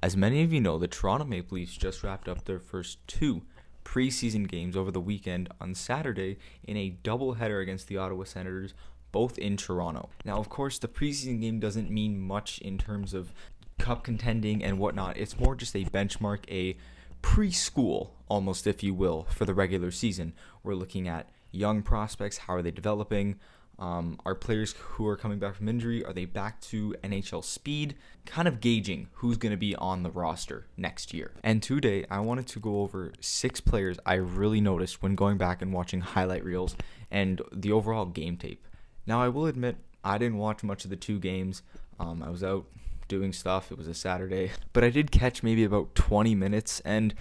As many of you know, the Toronto Maple Leafs just wrapped up their first two preseason games over the weekend on Saturday in a doubleheader against the Ottawa Senators, both in Toronto. Now, of course, the preseason game doesn't mean much in terms of cup contending and whatnot. It's more just a benchmark, a preschool, almost, if you will, for the regular season. We're looking at young prospects. How are they developing? Are players who are coming back from injury, are they back to NHL speed? Kind of gauging who's going to be on the roster next year. And today, I wanted to go over 6 players I really noticed when going back and watching highlight reels and the overall game tape. Now, I will admit, I didn't watch much of the 2 games. I was out doing stuff. It was a Saturday. But I did catch maybe about 20 minutes. And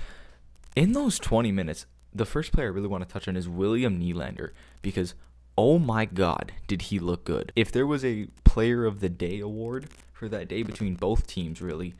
in those 20 minutes, the first player I really want to touch on is William Nylander, because oh my God, did he look good. If there was a player of the day award for that day between both teams, really,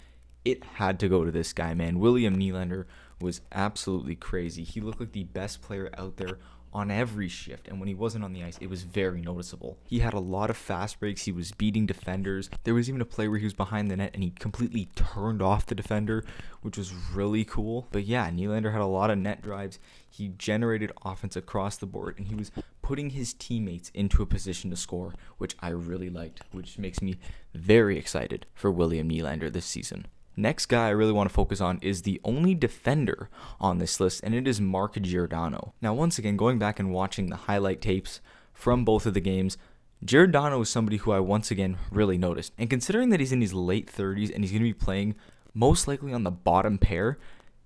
it had to go to this guy, man. William Nylander was absolutely crazy. He looked like the best player out there on every shift, and when he wasn't on the ice, it was very noticeable. He had a lot of fast breaks. He was beating defenders. There was even a play where he was behind the net and he completely turned off the defender, which was really cool. But yeah, Nylander had a lot of net drives. He generated offense across the board, and he was putting his teammates into a position to score, which I really liked, which makes me very excited for William Nylander this season. Next guy I really want to focus on is the only defender on this list, and it is Mark Giordano. Now, once again, going back and watching the highlight tapes from both of the games, Giordano is somebody who I once again really noticed. And considering that he's in his late 30s and he's going to be playing most likely on the bottom pair,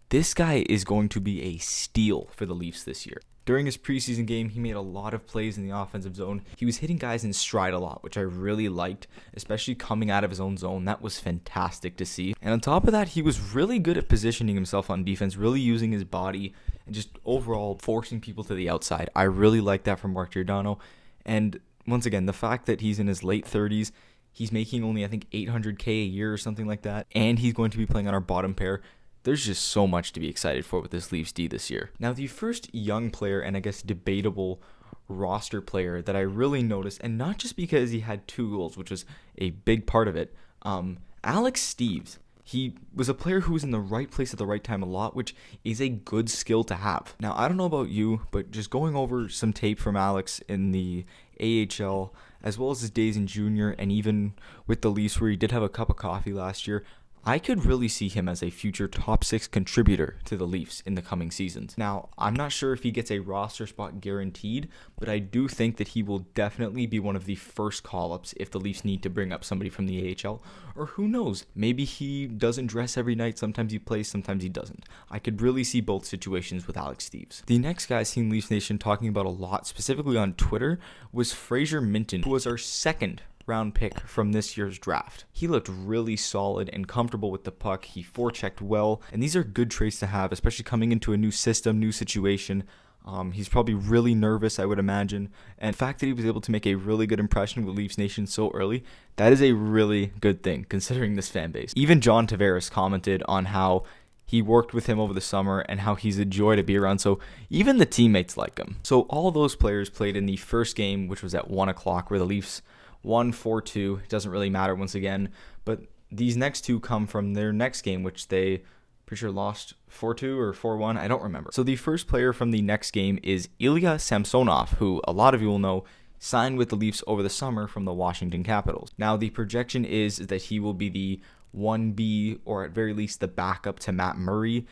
this guy is going to be a steal for the Leafs this year. During his preseason game, he made a lot of plays in the offensive zone. He was hitting guys in stride a lot, which I really liked, especially coming out of his own zone. That was fantastic to see. And on top of that, he was really good at positioning himself on defense, really using his body and just overall forcing people to the outside. I really like that from Mark Giordano. And once again, the fact that he's in his late 30s, he's making only, I think, $800K a year or something like that, and he's going to be playing on our bottom pair. There's just so much to be excited for with this Leafs D this year. Now, the first young player and I guess debatable roster player that I really noticed, and not just because he had 2 goals, which was a big part of it, Alex Steeves. He was a player who was in the right place at the right time a lot, which is a good skill to have. Now, I don't know about you, but just going over some tape from Alex in the AHL, as well as his days in junior, and even with the Leafs where he did have a cup of coffee last year, I could really see him as a future top 6 contributor to the Leafs in the coming seasons. Now, I'm not sure if he gets a roster spot guaranteed, but I do think that he will definitely be one of the first call-ups if the Leafs need to bring up somebody from the AHL. Or who knows, maybe he doesn't dress every night. Sometimes he plays, sometimes he doesn't. I could really see both situations with Alex Steeves. The next guy I've seen Leafs Nation talking about a lot, specifically on Twitter, was Fraser Minton, who was our second round pick from this year's draft. He looked really solid and comfortable with the puck. He forechecked well, and these are good traits to have, especially coming into a new system, new situation. He's probably really nervous, I would imagine. And the fact that he was able to make a really good impression with Leafs Nation so early, that is a really good thing, considering this fan base. Even John Tavares commented on how he worked with him over the summer and how he's a joy to be around. So even the teammates like him. So all those players played in the first game, which was at 1 o'clock, where the Leafs won 4-2. It doesn't really matter once again. But these next 2 come from their next game, which they pretty sure lost 4-2 or 4-1. I don't remember. So the first player from the next game is Ilya Samsonov, who a lot of you will know signed with the Leafs over the summer from the Washington Capitals. Now, the projection is that he will be the 1B, or at very least the backup to Matt Murray.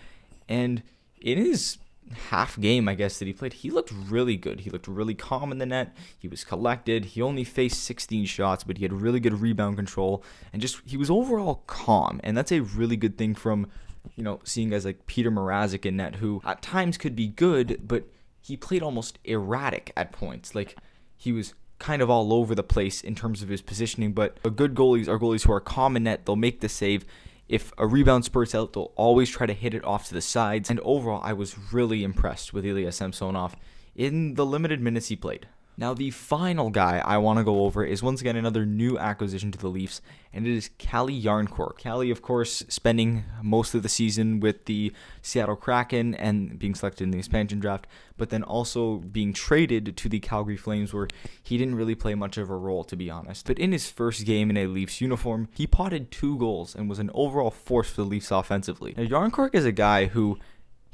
And in his half game, I guess, that he played, he looked really good. He looked really calm in the net. He was collected. He only faced 16 shots, but he had really good rebound control, and just he was overall calm. And that's a really good thing from, seeing guys like Peter Mrazek in net, who at times could be good, but he played almost erratic at points. Like, he was kind of all over the place in terms of his positioning, but good goalies are goalies who are calm in net. They'll make the save. If a rebound spurts out, they'll always try to hit it off to the sides. And overall, I was really impressed with Ilya Samsonov in the limited minutes he played. Now, the final guy I want to go over is once again another new acquisition to the Leafs, and it is Calle Jarnkrok. Calle, of course, spending most of the season with the Seattle Kraken and being selected in the expansion draft, but then also being traded to the Calgary Flames, where he didn't really play much of a role, to be honest. But in his first game in a Leafs uniform, he potted 2 goals and was an overall force for the Leafs offensively. Now, Jarnkrok is a guy who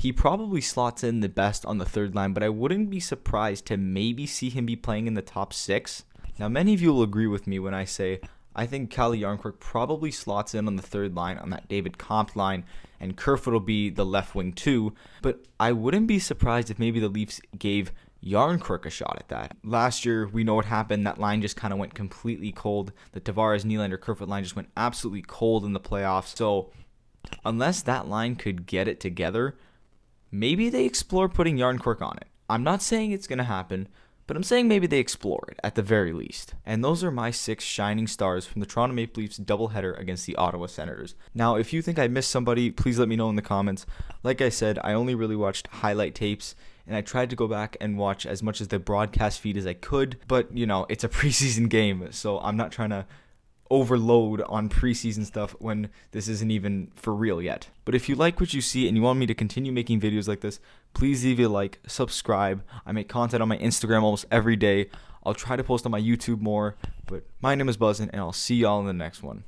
he probably slots in the best on the third line, but I wouldn't be surprised to maybe see him be playing in the top 6. Now, many of you will agree with me when I say I think Calle Jarnkrok probably slots in on the third line on that David Kampf line, and Kerfoot will be the left wing too, but I wouldn't be surprised if maybe the Leafs gave Jarnkrok a shot at that. Last year, we know what happened. That line just kind of went completely cold. The Tavares, Nylander, Kerfoot line just went absolutely cold in the playoffs. So unless that line could get it together, maybe they explore putting Jarnkrok on it. I'm not saying it's going to happen, but I'm saying maybe they explore it at the very least. And those are my 6 shining stars from the Toronto Maple Leafs doubleheader against the Ottawa Senators. Now, if you think I missed somebody, please let me know in the comments. Like I said, I only really watched highlight tapes, and I tried to go back and watch as much as the broadcast feed as I could, but, it's a preseason game, so I'm not trying to overload on preseason stuff when this isn't even for real yet. But if you like what you see and you want me to continue making videos like this, please leave a like, subscribe. I make content on my Instagram almost every day. I'll try to post on my YouTube more, but my name is Buzzin', and I'll see y'all in the next one.